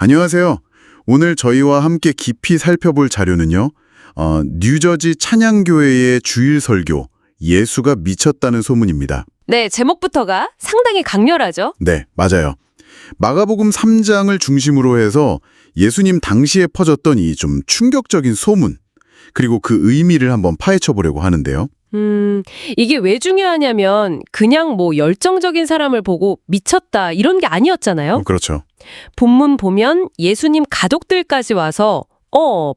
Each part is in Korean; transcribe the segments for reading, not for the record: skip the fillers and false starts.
안녕하세요. 오늘 저희와 함께 깊이 살펴볼 자료는요. 뉴저지 찬양교회의 주일 설교, 예수가 미쳤다는 소문입니다. 네, 제목부터가 상당히 강렬하죠? 네, 맞아요. 마가복음 3장을 중심으로 해서 예수님 당시에 퍼졌던 이 좀 충격적인 소문, 그리고 그 의미를 한번 파헤쳐 보려고 하는데요. 이게 왜 중요하냐면 그냥 뭐 열정적인 사람을 보고 미쳤다 이런 게 아니었잖아요. 그렇죠. 본문 보면 예수님 가족들까지 와서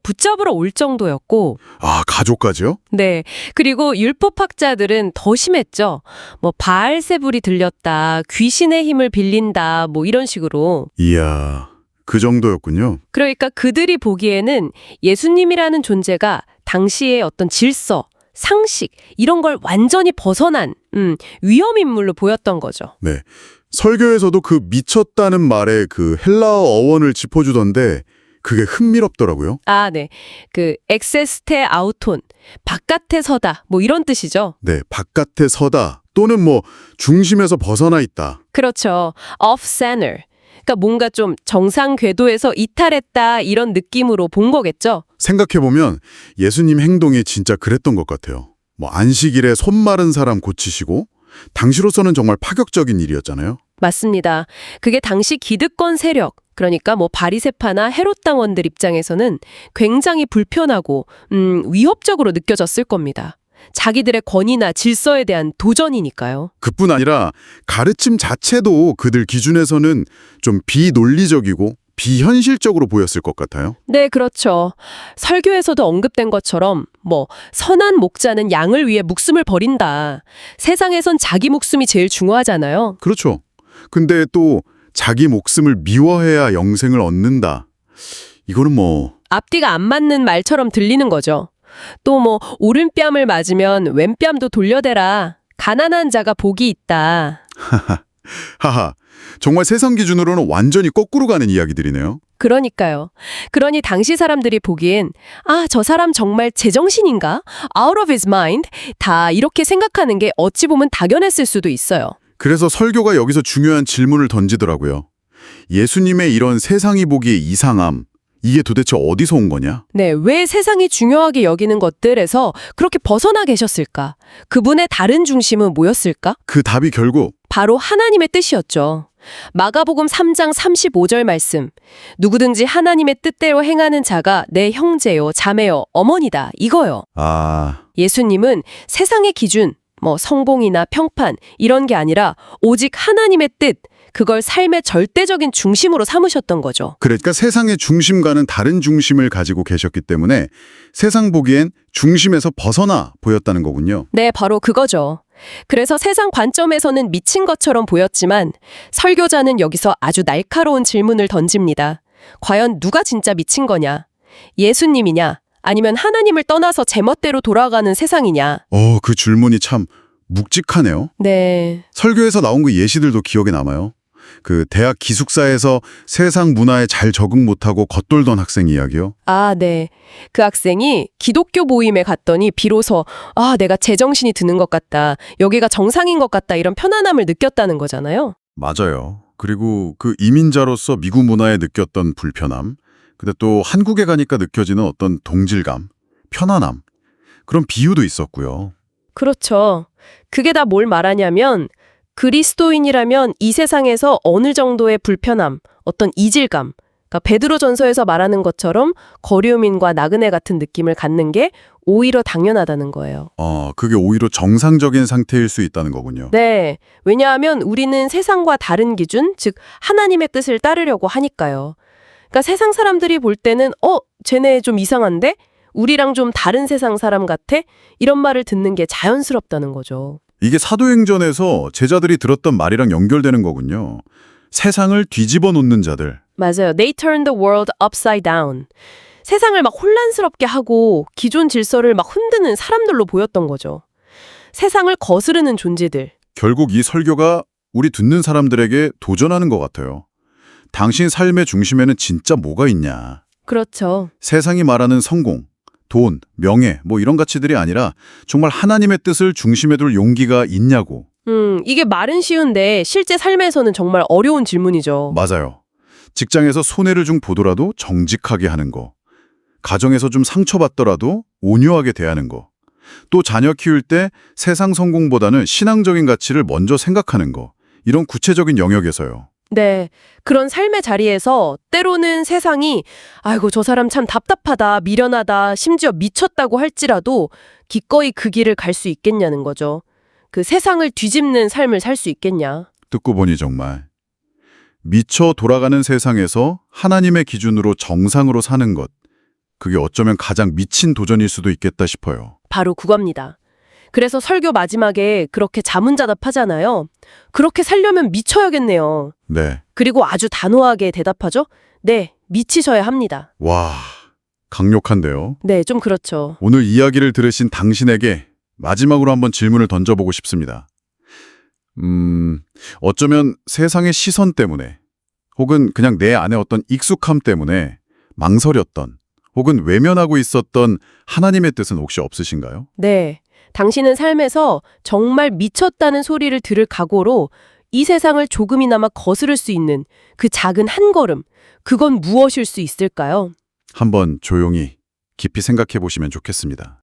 붙잡으러 올 정도였고, 아, 가족까지요? 네. 그리고 율법학자들은 더 심했죠. 뭐 바알세불이 들렸다, 귀신의 힘을 빌린다, 뭐 이런 식으로. 이야, 그 정도였군요. 그러니까 그들이 보기에는 예수님이라는 존재가 당시의 어떤 질서, 상식 이런 걸 완전히 벗어난 위험인물로 보였던 거죠. 네. 설교에서도 그 미쳤다는 말에 그 헬라어 어원을 짚어주던데 그게 흥미롭더라고요. 아, 네. 그 엑세스테 아우톤, 바깥에 서다 뭐 이런 뜻이죠. 네, 바깥에 서다 또는 뭐 중심에서 벗어나 있다. 그렇죠. off center. 그러니까 뭔가 좀 정상 궤도에서 이탈했다 이런 느낌으로 본 거겠죠. 생각해보면 예수님 행동이 진짜 그랬던 것 같아요. 뭐 안식일에 손 마른 사람 고치시고 당시로서는 정말 파격적인 일이었잖아요. 맞습니다. 그게 당시 기득권 세력, 그러니까 뭐 바리새파나 헤롯 당원들 입장에서는 굉장히 불편하고 위협적으로 느껴졌을 겁니다. 자기들의 권위나 질서에 대한 도전이니까요. 그뿐 아니라 가르침 자체도 그들 기준에서는 좀 비논리적이고 비현실적으로 보였을 것 같아요. 네, 그렇죠. 설교에서도 언급된 것처럼 뭐 선한 목자는 양을 위해 목숨을 버린다. 세상에선 자기 목숨이 제일 중요하잖아요. 그렇죠. 근데 또 자기 목숨을 미워해야 영생을 얻는다. 이거는 뭐 앞뒤가 안 맞는 말처럼 들리는 거죠. 또 뭐 오른뺨을 맞으면 왼뺨도 돌려대라. 가난한 자가 복이 있다. 하하. 정말 세상 기준으로는 완전히 거꾸로 가는 이야기들이네요. 그러니까요. 그러니 당시 사람들이 보기엔 저 사람 정말 제정신인가? Out of his mind? 다 이렇게 생각하는 게 어찌 보면 당연했을 수도 있어요. 그래서 설교가 여기서 중요한 질문을 던지더라고요. 예수님의 이런 세상이 보기에 이상함, 이게 도대체 어디서 온 거냐? 네, 왜 세상이 중요하게 여기는 것들에서 그렇게 벗어나 계셨을까? 그분의 다른 중심은 뭐였을까? 그 답이 결국 바로 하나님의 뜻이었죠. 마가복음 3장 35절 말씀. 누구든지 하나님의 뜻대로 행하는 자가 내 형제요, 자매요, 어머니다. 이거요. 예수님은 세상의 기준, 뭐 성공이나 평판 이런 게 아니라 오직 하나님의 뜻, 그걸 삶의 절대적인 중심으로 삼으셨던 거죠. 그러니까 세상의 중심과는 다른 중심을 가지고 계셨기 때문에 세상 보기엔 중심에서 벗어나 보였다는 거군요. 네, 바로 그거죠. 그래서 세상 관점에서는 미친 것처럼 보였지만 설교자는 여기서 아주 날카로운 질문을 던집니다. 과연 누가 진짜 미친 거냐? 예수님이냐? 아니면 하나님을 떠나서 제멋대로 돌아가는 세상이냐? 그 질문이 참 묵직하네요. 네. 설교에서 나온 그 예시들도 기억에 남아요. 그 대학 기숙사에서 세상 문화에 잘 적응 못하고 겉돌던 학생 이야기요. 네. 그 학생이 기독교 모임에 갔더니 비로소 내가 제정신이 드는 것 같다. 여기가 정상인 것 같다. 이런 편안함을 느꼈다는 거잖아요. 맞아요. 그리고 그 이민자로서 미국 문화에 느꼈던 불편함, 근데 또 한국에 가니까 느껴지는 어떤 동질감, 편안함, 그런 비유도 있었고요. 그렇죠. 그게 다 뭘 말하냐면 그리스도인이라면 이 세상에서 어느 정도의 불편함, 어떤 이질감, 그러니까 베드로전서에서 말하는 것처럼 거류민과 나그네 같은 느낌을 갖는 게 오히려 당연하다는 거예요. 그게 오히려 정상적인 상태일 수 있다는 거군요. 네. 왜냐하면 우리는 세상과 다른 기준, 즉 하나님의 뜻을 따르려고 하니까요. 그러니까 세상 사람들이 볼 때는 쟤네 좀 이상한데? 우리랑 좀 다른 세상 사람 같아? 이런 말을 듣는 게 자연스럽다는 거죠. 이게 사도행전에서 제자들이 들었던 말이랑 연결되는 거군요. 세상을 뒤집어 놓는 자들. 맞아요. They turned the world upside down. 세상을 막 혼란스럽게 하고 기존 질서를 막 흔드는 사람들로 보였던 거죠. 세상을 거스르는 존재들. 결국 이 설교가 우리 듣는 사람들에게 도전하는 것 같아요. 당신 삶의 중심에는 진짜 뭐가 있냐. 그렇죠. 세상이 말하는 성공, 돈, 명예 뭐 이런 가치들이 아니라 정말 하나님의 뜻을 중심에 둘 용기가 있냐고. 이게 말은 쉬운데 실제 삶에서는 정말 어려운 질문이죠. 맞아요. 직장에서 손해를 좀 보더라도 정직하게 하는 거. 가정에서 좀 상처받더라도 온유하게 대하는 거. 또 자녀 키울 때 세상 성공보다는 신앙적인 가치를 먼저 생각하는 거. 이런 구체적인 영역에서요. 네, 그런 삶의 자리에서 때로는 세상이 아이고 저 사람 참 답답하다, 미련하다, 심지어 미쳤다고 할지라도 기꺼이 그 길을 갈 수 있겠냐는 거죠. 그 세상을 뒤집는 삶을 살 수 있겠냐. 듣고 보니 정말 미쳐 돌아가는 세상에서 하나님의 기준으로 정상으로 사는 것. 그게 어쩌면 가장 미친 도전일 수도 있겠다 싶어요. 바로 그겁니다. 그래서 설교 마지막에 그렇게 자문자답하잖아요. 그렇게 살려면 미쳐야겠네요. 네. 그리고 아주 단호하게 대답하죠. 네, 미치셔야 합니다. 와, 강력한데요. 네, 좀 그렇죠. 오늘 이야기를 들으신 당신에게 마지막으로 한번 질문을 던져보고 싶습니다. 어쩌면 세상의 시선 때문에 혹은 그냥 내 안에 어떤 익숙함 때문에 망설였던 혹은 외면하고 있었던 하나님의 뜻은 혹시 없으신가요? 네, 당신은 삶에서 정말 미쳤다는 소리를 들을 각오로 이 세상을 조금이나마 거스를 수 있는 그 작은 한 걸음, 그건 무엇일 수 있을까요? 한번 조용히 깊이 생각해 보시면 좋겠습니다.